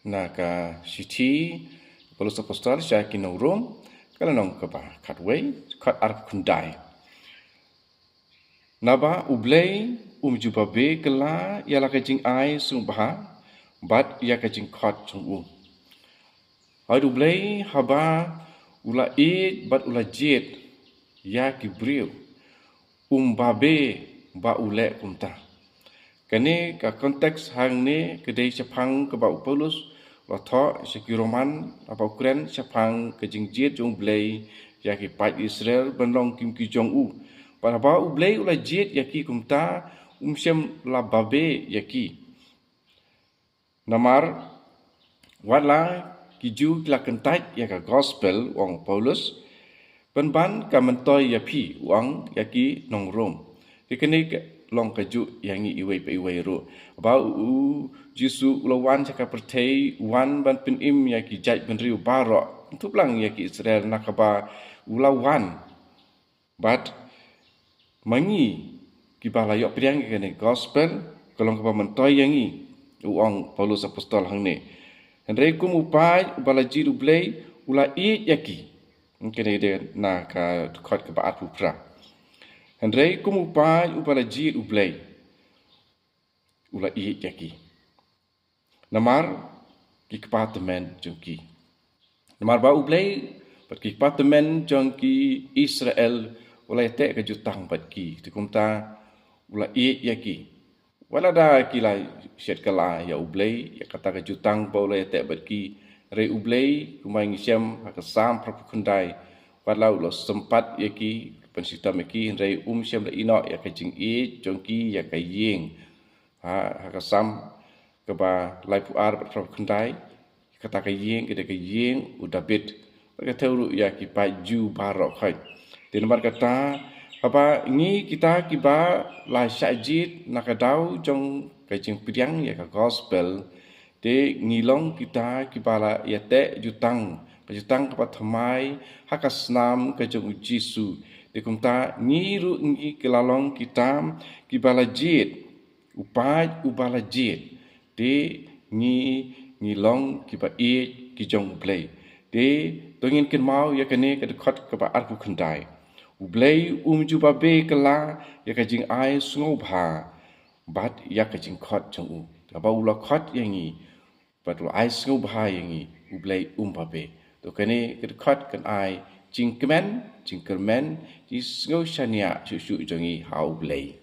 na ka siti Paulus apostol sya kinong Rom kala nong ka ba katway kat ar kundai naba ublay jubabe kala yala ka jing ai sung bah bat ya ka jing khat chung ai ublay haba ula bat ula jet ya ki brio babe ba ule kumta kani ka konteks hang ni kedai sepang ke ba Paulus lo tho seki Roman apa Ukraine sepang ke jingjet jong blay ya ki pat Israel benlong kim ki jong para ba blay ula jet ya ki kumta sem la babe ya ki namar wala ki ju la kentat ya ka gospel wong Paulus ban ka mentoy ya pi wang ya ki nong Rom kini long kaju yang iway pa iway ro ba jisu ulawan saka pertei wan ban pin im ya ki jaj ben riu baro tu lang ya ki Israel nakaba ulawan but mangi ki balayo priang kene gospel kolong ka mentoy yang i uang Paulus apostol hang ne andre kum upai balaji ublay ula i yaki kene de na ka khot ka ba atu pra Hendrai kumupai upala jit ublay ula i yaki namar ki departemen jongki namar ba ublay pat ki departemen jongki Israel ula te ka jutang pat ki tikumta ula i yaki wala da ki la shet kala ya ublay ya kata ka jutang ba ula te pat ki re ublay kumai ngisem ka sam propagandai wala ulo sempat yaki pensita meki rai syam la ino ya ka jing i jongki ya ka ying ha ka sam ka ba lai pu ar pro khandai kata ka ying ke ying u David ka tauru ya ki pa ju barok khai tin mar kata apa ngi kita ki ba la sajid nakadau jong ka jing piang ya ka gospel de ngilong kita ki bala ya te jutang ka pathamai hakasnam ka jong Jisu de kumta ngiru ngi kelalong kita ki balajit upai ubalajit de ngilong ki ba e ki jong blay de tongin kin mau ya kane ka khot ka ba arku khandai ublay ju ba be kala ya ka jing ai sngo bha bat ya ka jing khot jong ba ula khot yangi bat ula ai sngo bha yangi ublay ba be to kane ka khot kan ai jingkermen di sngo shania su jongi hau blay